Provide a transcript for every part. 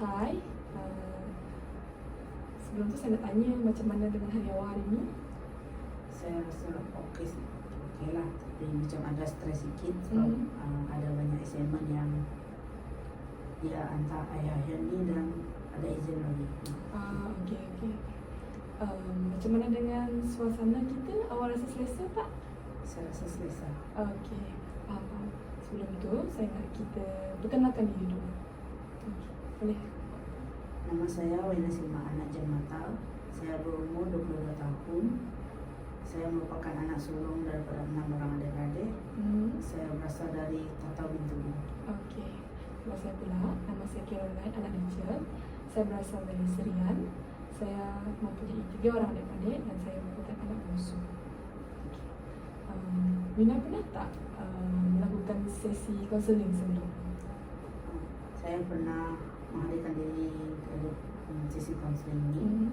Hai, sebelum tu saya nak tanya macam mana dengan hari awal hari ni? Saya rasa okey lah, tapi macam ada stres sikit sebab ada banyak assignment yang dia hantar akhir-akhir ni dan ada izin lagi. Okey. Macam mana dengan suasana kita? Awak rasa selesa tak? Saya rasa selesa. Okey, faham. Sebelum tu saya nak kita perkenalkan diri dulu. Okey, boleh? Nama saya Wena Silma Anak Jamata. Saya berumur 22 tahun. Saya merupakan anak sulung daripada 6 orang adik-adik. Saya berasal dari Tatau Bintulu. Okey. Nama saya pula, nama saya Caroline Anak Rachel. Saya berasal dari Serian. Saya mempunyai 3 orang adik-adik dan saya merupakan anak bungsu. Wina pernah tak melakukan sesi kaunseling sebelum? Saya pernah menghadirkan diri ke sesi kaunseling ini.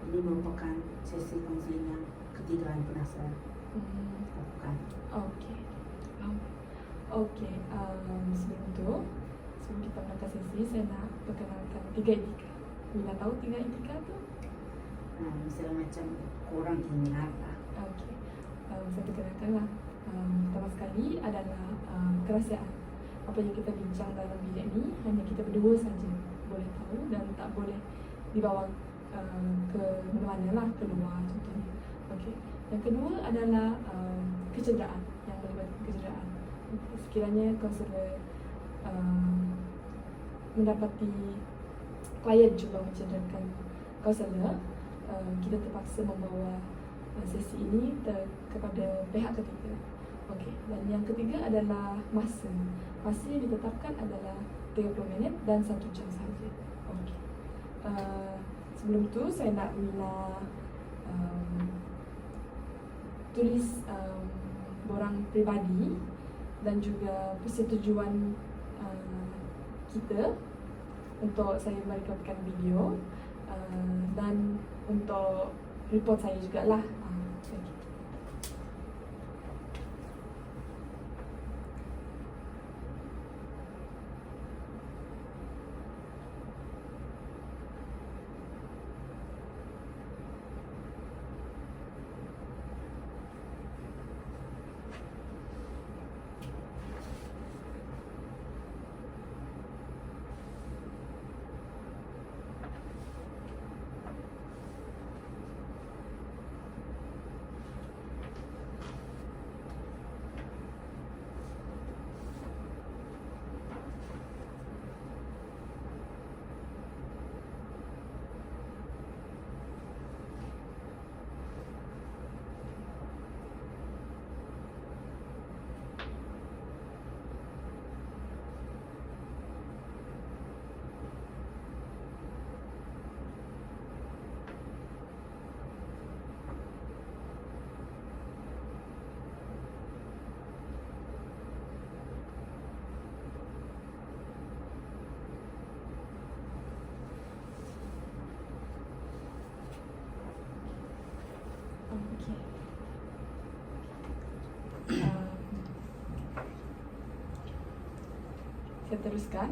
Ini merupakan sesi kaunseling yang ketiga yang pernah saya lakukan. Okey. Okey, sebelum kita melakukan sesi, saya nak perkenalkan 3 etika. Wina tahu 3 etika tu? Misalnya macam kurang ingat lah. Okey, saya perkenalkanlah. Pertama sekali adalah kerahsiaan. Apa yang kita bincang dalam bilik ni hanya kita berdua saja boleh tahu dan tak boleh dibawa ke mana-mana lah, keluar contohnya. Okey. Yang kedua adalah kecederaan, yang melibatkan kecederaan. Sekiranya kaunselor mendapati klien cuba mencederakan kaunselor, kita terpaksa membawa sesi ini kepada pihak ketiga. Okey, dan yang ketiga adalah masa. Masa yang ditetapkan adalah 30 minit dan 1 jam sahaja. Okey. Sebelum tu saya nak Wina tulis borang peribadi dan juga persetujuan kita untuk saya merekamkan video dan untuk report saya jugalah. Okey. Saya teruskan.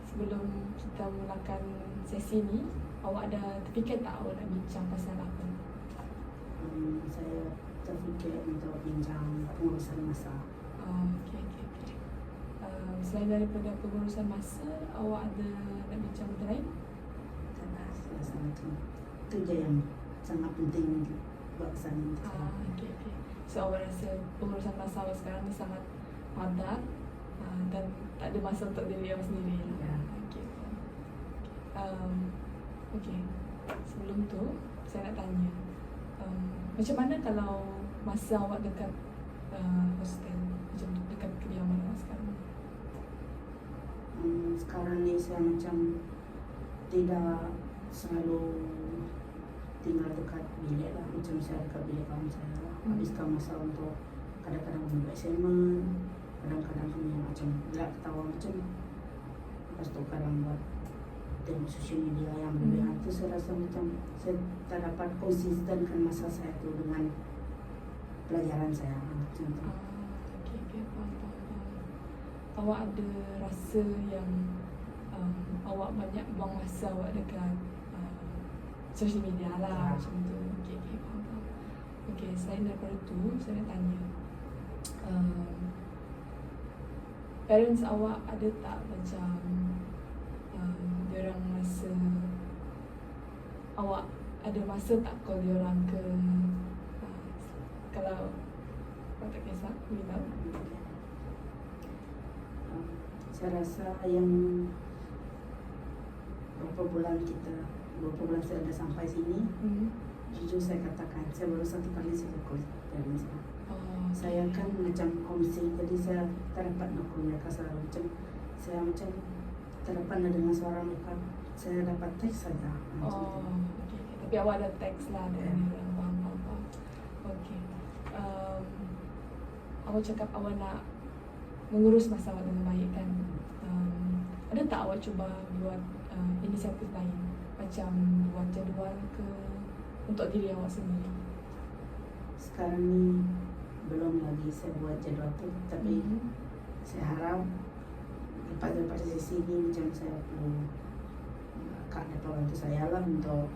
Sebelum kita mulakan sesi ni, awak ada terfikir tak awak nak bincang pasal apa? Saya terfikir untuk bincang pengurusan masa. Okey. Selain daripada pengurusan masa, awak ada nak bincang benda lain? Saya rasa itu je yang sangat penting buat saya. Okey. So awak rasa pengurusan masa awak sekarang ni sangat padat dan tak ada masa untuk diri awak sendiri lah. Ya. Okey. Sebelum tu saya nak tanya, macam mana kalau masa awak dekat hostel, macam dekat kediaman awak sekarang? Sekarang ni saya macam tidak selalu tinggal dekat bilik lah. Macam saya dekat bilik kawan saya lah. Habiskan masa untuk kadang-kadang membuat assignment, kadang-kadang punya macam gelak ketawa macam. Lepas tu kadang buat tengok sosial media yang berlebihan tu. Saya rasa macam saya tak dapat konsistenkan masa saya tu dengan pelajaran saya macam tu. Okey, faham. Awak ada rasa yang awak banyak buang masa awak dekat social media lah, macam tu. Okay, faham. Okay, selain daripada tu, saya nak tanya, parents awak ada tak macam diorang masa awak ada masa tak call diorang ke kalau awak tak kisah, boleh tahu? Saya rasa yang berapa bulan saya dah sampai sini, jujur saya katakan, saya baru satu kali saya call parents. Saya kan macam homesick, jadi saya tak dapat nak call mereka selalu. Saya macam tak dapat nak dengar suara mereka. Saya dapat teks saja. Okay. Tapi awak ada teks lah dengan orang, faham. Okay. Awak cakap awak nak mengurus masa awak dengan baik kan. Ada tak awak cuba buat inisiatif lain, macam buat jadual ke untuk diri awak sendiri? Sekarang ni belum lagi saya buat jadual tu, tapi saya harap lepas daripada sesi ni macam saya perlu Kak dapat bantu saya lah untuk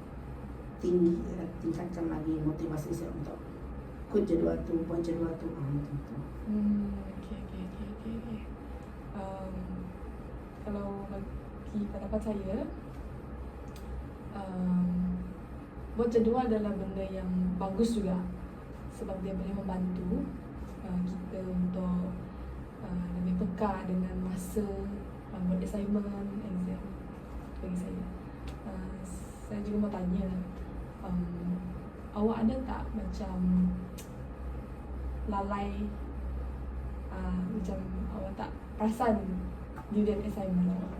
tingkatkan lagi motivasi saya untuk ikut jadual tu, buat jadual tu, macam tu. Okay. Kalau bagi pendapat saya, buat jadual adalah benda yang bagus juga, sebab dia boleh membantu kita untuk lebih peka dengan masa buat assignment, exam. Bagi saya juga mau tanya, awak ada tak macam lalai, macam awak tak perasan due assignment awak?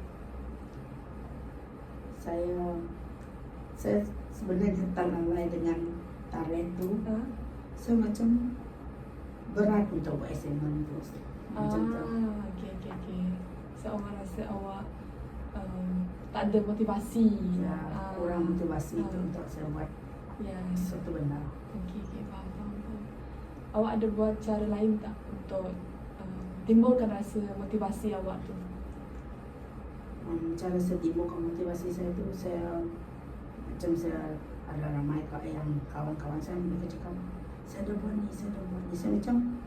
Saya sebenarnya tak lalai dengan tarikh tu. Saya macam berat untuk buat assignment tu. Macam tu. Okay. So awak rasa awak tak ada motivasi. Kurang motivasi tu untuk saya buat sesuatu benda. Okay, faham. Awak ada buat cara lain tak untuk timbulkan rasa motivasi awak tu? Cara saya timbulkan motivasi saya tu, saya ada ramai yang kawan-kawan saya, mereka cakap saya dah buat ni. Saya macam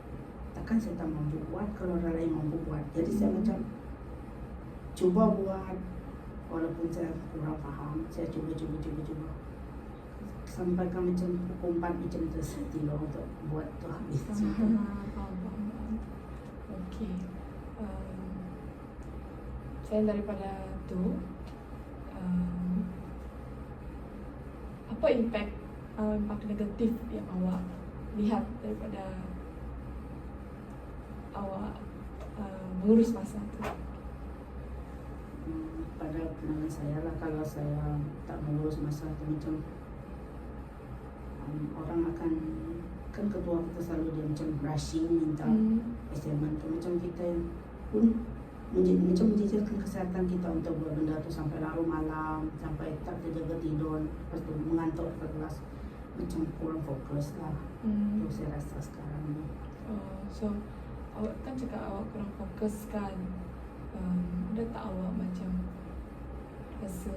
takkan saya tak mampu buat kalau orang lain mampu buat. Jadi saya macam cuba buat, walaupun saya kurang faham, saya cuba sampai kan macam pukul 4 macam tu saya tidur untuk buat tu habis. Faham. Okay. Selain daripada tu, apa impact negatif yang awak lihat daripada awak mengurus masa tu? Pada pandangan saya lah, kalau saya tak mengurus masa tu, macam orang akan, kan ketua kita selalu dia macam rushing minta assignment tu, macam kita pun macam menjejaskan kesihatan kita untuk buat benda tu sampai larut malam, sampai tak terjaga tidur, lepas tu mengantuk ke kelas, macam kurang fokus lah. Itu saya rasa sekarang ni. So awak kan cakap awak kurang fokus kan, ada tak awak macam rasa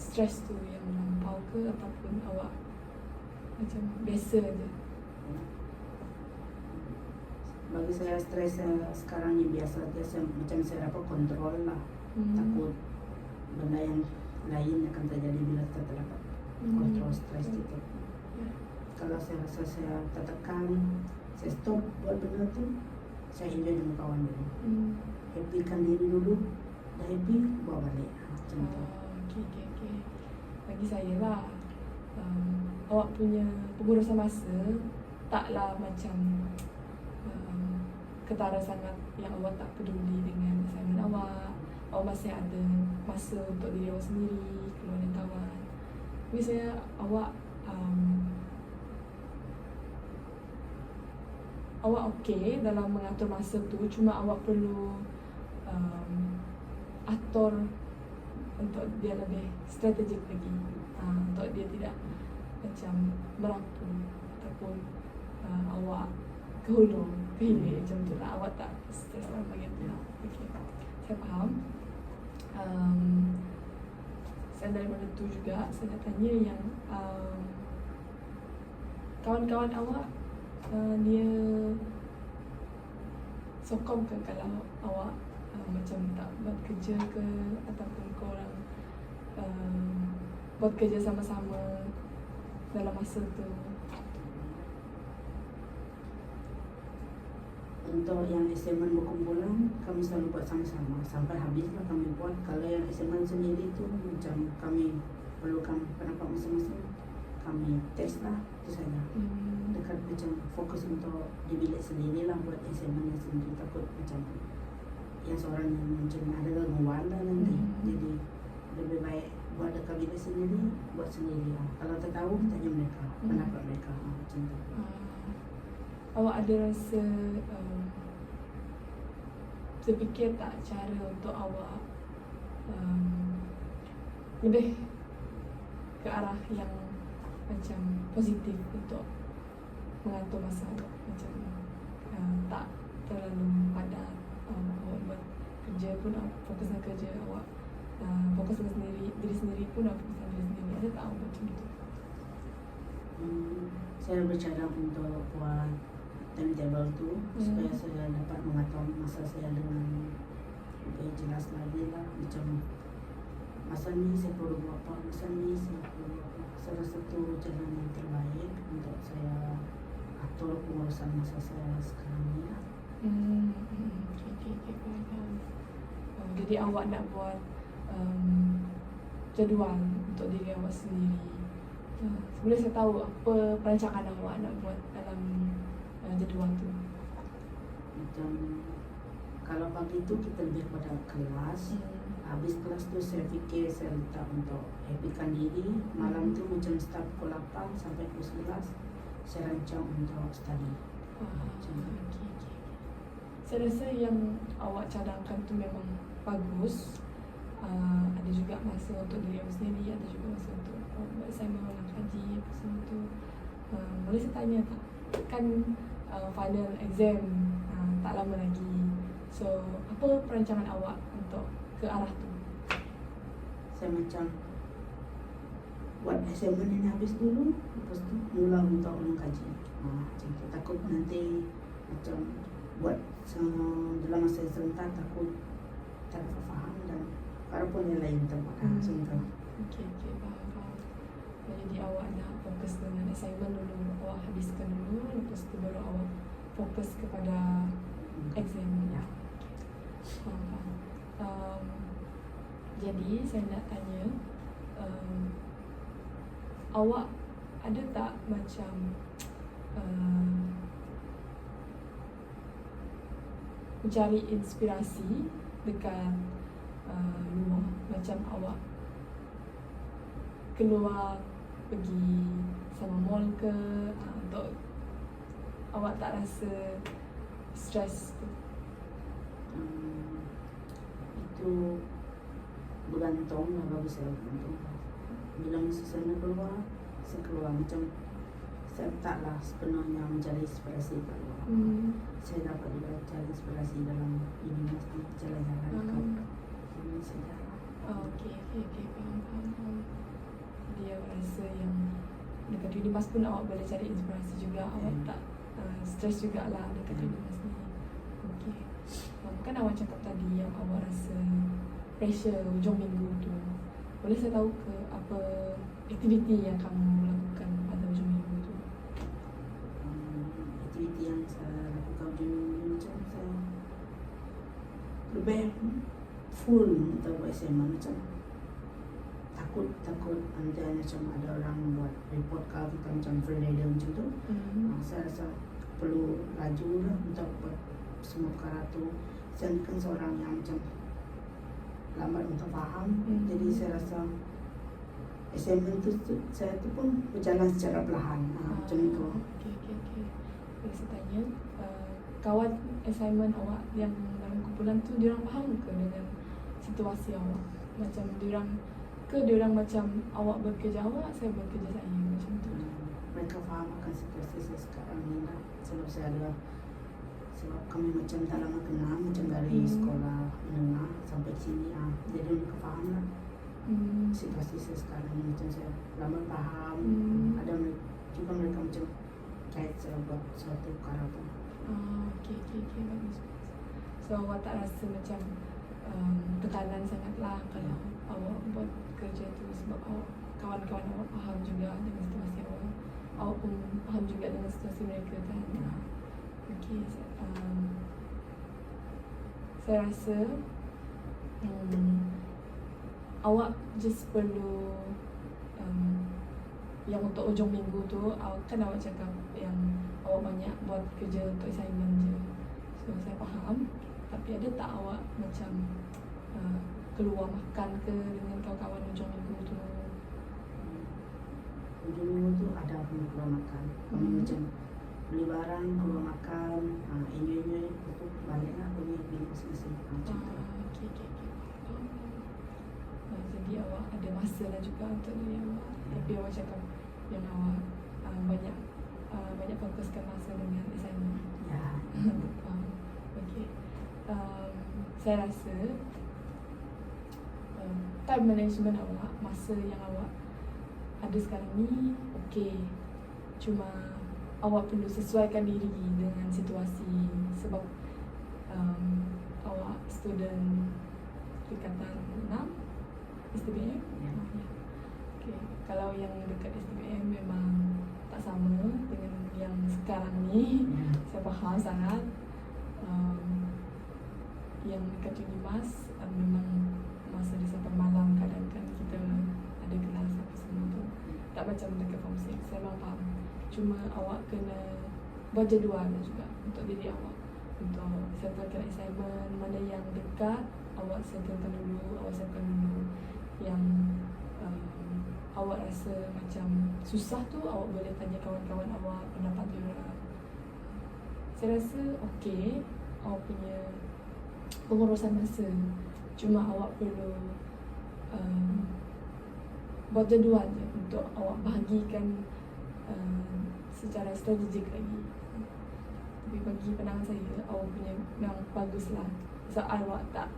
stres tu yang melampau ke, ataupun awak macam biasa je? Bagi saya stres sekarang ni biasa je, macam saya dapat kontrol lah. Takut benda yang lain akan terjadi bila kita tak dapat kontrol stres gitu. Kalau saya rasa saya tertekan, saya stop buat benda tu, saya enjoy dengan kawan dulu. Happykan diri dulu, dah happy bawa balik. Macam tu. Okay. Bagi saya lah, awak punya pengurusan masa taklah macam ketara sangat yang awak tak peduli dengan assignment awak. Awak masih ada masa untuk diri awak sendiri, keluar dengan kawan. Bagi saya, awak okey dalam mengatur masa tu, cuma awak perlu atur untuk dia lebih strategik lagi, untuk dia tidak macam merapu ataupun awak ke hulu, ke hilir macam tu lah. Awak tak stres dalam bagian tu lah. Okay, saya faham. Selain daripada tu juga saya nak tanya yang kawan-kawan awak dia sokong ke kalau awak macam tak buat kerja ke, ataupun korang buat kerja sama-sama dalam masa tu? Untuk yang assignment berkumpulan, kami selalu buat sama-sama sampai habislah kami buat. Kalau yang assignment sendiri tu macam kami perlukan pendapat masing-masing, kami test lah, itu saja. Dekat macam fokus untuk di bilik sendiri lah buat assignment yang sendiri. Takut macam yang seorang yang macam ada gangguan lah nanti. Jadi lebih baik buat dekat bilik sendiri, buat sendiri lah. Kalau tak tahu, tanya mereka, pendapat mereka macam tu. Awak ada rasa terfikir tak cara untuk awak lebih ke arah yang macam positif untuk mengatur masa awak, macam tak terlalu padat, awak buat kerja pun fokus dengan kerja awak, fokus dengan diri sendiri pun fokus dengan diri sendiri. Ada tak awak macam tu? Saya bercadang untuk buat timetable tu supaya saya dapat mengatur masa saya dengan lebih jelas lagi lah. Macam masa ni saya perlu buat apa, masa ni saya perlu buat apa. Salah satu jalan yang terbaik untuk saya atur pengurusan masa saya sekarang ni lah. Okay. Jadi awak nak buat jadual untuk diri awak sendiri. Sebenarnya saya tahu apa perancangan awak nak buat dalam jadual tu. Macam kalau pagi tu kita lebih pada kelas. Habis kelas tu saya fikir saya letak untuk happykan diri. Malam tu macam start pukul 8 sampai pukul 11 saya rancang untuk study. Okay. Saya rasa yang awak cadangkan tu memang bagus. Ada juga masa untuk diri awak sendiri, ada juga masa untuk buat assignment, orang kaji apa semua tu. Boleh saya tanya tak? Kan final exam tak lama lagi. So, apa perancangan awak untuk ke arah tu? Saya macam buat assignment ini habis dulu, lepas tu mula untuk ulang kaji. Macam tu. Takut nanti macam buat dalam masa yang sebentar, takut tak dapat faham dan walaupun yang lain tempat macam tu. Okay, faham. Jadi awak nak fokus dengan assignment dulu, awak habiskan dulu, lepas tu baru awak fokus kepada exam. Ya. Faham. Jadi saya nak tanya, awak ada tak macam mencari inspirasi dekat luar, macam awak keluar pergi sama mall ke, untuk awak tak rasa stres tu? Itu bergantung lah, bagi saya bergantung. Bila masa saya nak keluar, saya keluar macam saya taklah sepenuhnya mencari inspirasi kat luar. Saya dapat juga cari inspirasi dalam universiti, jalan-jalan kat saja. Okay, faham. Jadi awak rasa yang dekat Unibas pun awak boleh cari inspirasi juga, awak tak stres jugalah dekat Unibas ni. Okay. Kan awak cakap tadi yang awak rasa pressure hujung minggu tu. Boleh saya tahu ke apa aktiviti yang kamu lakukan pada hujung minggu tu? Aktiviti yang saya lakukan hujung minggu macam saya lebih full untuk buat assignment. Macam takut nanti macam ada orang buat report kalau kita macam free rider macam tu. Saya rasa perlu laju lah untuk buat semua perkara tu. Saya kan seorang yang macam lambat untuk faham. Jadi saya rasa assignment tu saya tu pun berjalan secara perlahan. Macam tu. Okay. Boleh saya tanya, kawan assignment awak yang dalam kumpulan tu, diorang faham ke dengan situasi awak? Macam diorang macam awak bekerja awak, saya bekerja saya, macam tu? Mereka faham akan situasi saya sekarang ni lah. Sebab kami macam tak lama kenal, macam dari sekolah menengah sampai sini. Jadi situasi saya sekarang ini macam saya lama paham. Ada juga mereka macam kayak saya buat suatu perkara tu. Okay, bagus. So awak tak rasa macam tekanan sangatlah kalau awak buat kerja tu, sebab awak, kawan-kawan awak faham juga dengan situasi awak pun faham juga dengan situasi mereka kan. Okay, saya rasa awak just perlu yang untuk ujung minggu tu, kan awak cakap yang awak banyak buat kerja untuk assignment je. So saya faham, tapi ada tak awak macam keluar makan ke dengan kawan-kawan ujung minggu tu? Ujung minggu tu ada pun keluar makan. Kami macam beli barang, keluar makan, enjoy itu baliklah pergi masing-masing. Macam tu. Jadi awak ada masa lah juga untuk diri awak. Tapi awak cakap yang awak banyak fokuskan masa dengan assignment. Ya. Okay. Saya rasa time management awak, masa yang awak ada sekarang ni okay. Cuma awak perlu sesuaikan diri dengan situasi, sebab awak student tingkatan 6 STBM. Okay. Kalau yang dekat STBM memang tak sama dengan yang sekarang ni. Saya faham sangat. Yang dekat Unimas memang masa dia sampai malam, kadang-kadang kita ada kelas apa semua tu. Tak macam dekat Form 6. Saya memang faham. Cuma awak kena buat jadual juga untuk diri awak, untuk settlekan assignment. Mana yang dekat awak settlekan dulu, yang awak rasa macam susah tu, awak boleh tanya kawan-kawan awak pendapat diorang. Saya rasa okey awak punya pengurusan masa, cuma awak perlu buat jadual je untuk awak bahagikan secara strategik lagi. Tapi bagi pandangan saya, awak punya memang baguslah. So awak tak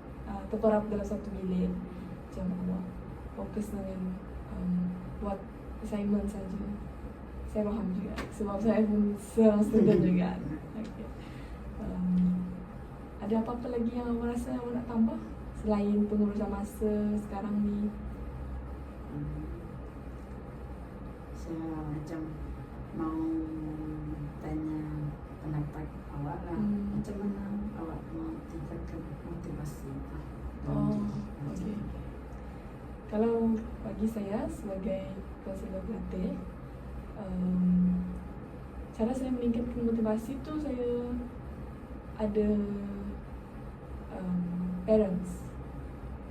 terperap dalam satu bilik, macam awak fokus dengan buat assignment saja. Saya faham juga, sebab saya pun seorang student juga. Okay. Ada apa-apa lagi yang awak rasa awak nak tambah selain pengurusan masa sekarang ni? Saya macam mau tanya pendapat awak lah. Macam mana awak mau tingkatkan motivasi? Okay. Kalau bagi saya sebagai konselor pelatih, cara saya meningkatkan motivasi tu, saya ada parents,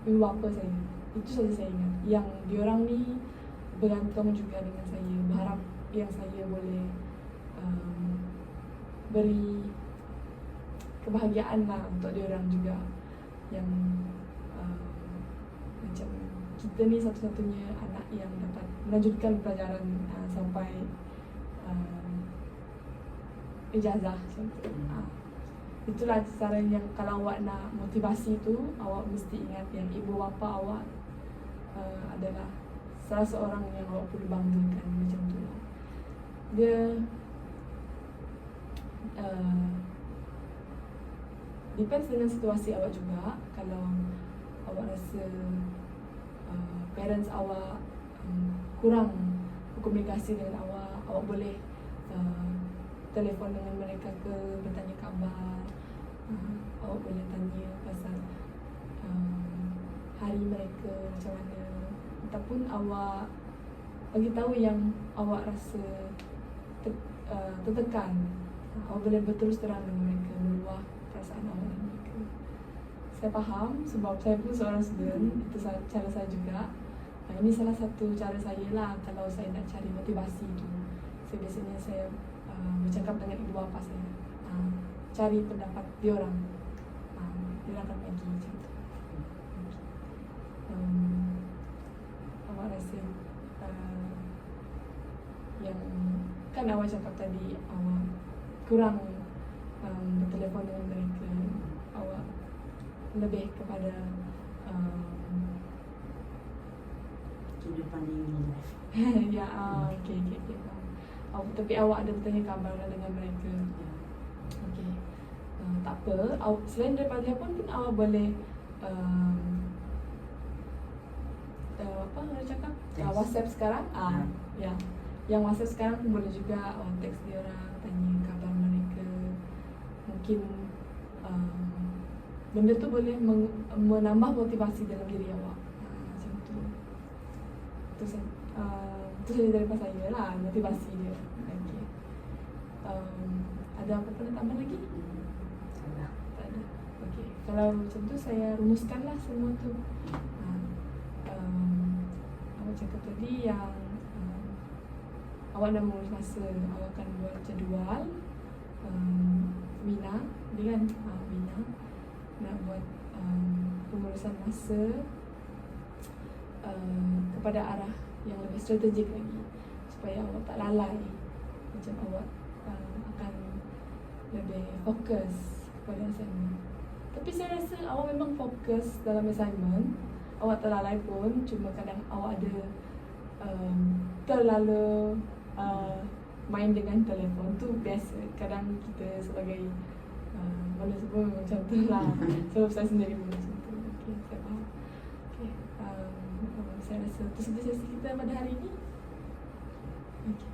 ibu bapa saya. Itu saja saya ingat. Yang diorang ni bergantung juga dengan saya, berharap yang saya boleh beri kebahagiaan lah untuk diorang juga. Yang macam kita ni satu-satunya anak yang dapat melanjutkan pelajaran sampai ijazah macam tu. Itulah cara yang kalau awak nak motivasi tu, awak mesti ingat yang ibu bapa awak adalah salah seorang yang awak perlu banggakan. Macam tu lah. Dia depends dengan situasi awak juga. Kalau awak rasa parents awak kurang berkomunikasi dengan awak, awak boleh telefon dengan mereka ke, bertanya khabar. Awak boleh tanya pasal hari mereka macam mana, ataupun awak bagi tahu yang awak rasa tertekan. Awak boleh berterus terang dengan mereka, meluah perasaan awak dengan mereka. Saya faham sebab saya pun seorang student. Itu cara saya juga. Ini salah satu cara saya lah kalau saya nak cari motivasi tu. Saya biasanya saya bercakap dengan ibu bapa saya, cari pendapat diorang. Diorang akan bagi macam tu. Awak rasa yang kan awak cakap tadi, awak kurang bertelefon dengan mereka, awak lebih kepada pandai real life. Ya, okey. Tapi awak ada bertanya khabar dengan mereka? Ya. Okey. Tak apa. Selain daripada telefon pun awak boleh apa orang cakap? Text. WhatsApp sekarang. Ya. Yang WhatsApp sekarang pun boleh juga teks dia orang, tanya khabar mereka. Mungkin benda tu boleh menambah motivasi dalam diri awak. Macam tu. Itu saja daripada saya lah, motivasi dia. Okay. Ada apa-apa nak tambah lagi? Salah. Tak ada. Okay. Kalau macam tu saya rumuskanlah semua tu. Awak cakap tadi yang awak nak mengurus masa, awak akan buat jadual. Wina, dia kan? Wina nak buat pengurusan masa kepada arah yang lebih strategik lagi, supaya awak tak lalai. Macam awak akan lebih fokus kepada assignment. Tapi saya rasa awak memang fokus dalam assignment. Awak terlalai pun, cuma kadang awak ada terlalu main dengan telefon. Tu biasa. Kadang kita sebagai manusia pun macam tu lah. Sebab saya sendiri pun macam tu. Okay, saya faham. Okay, saya rasa itu saja sesi kita pada hari ini. Okay.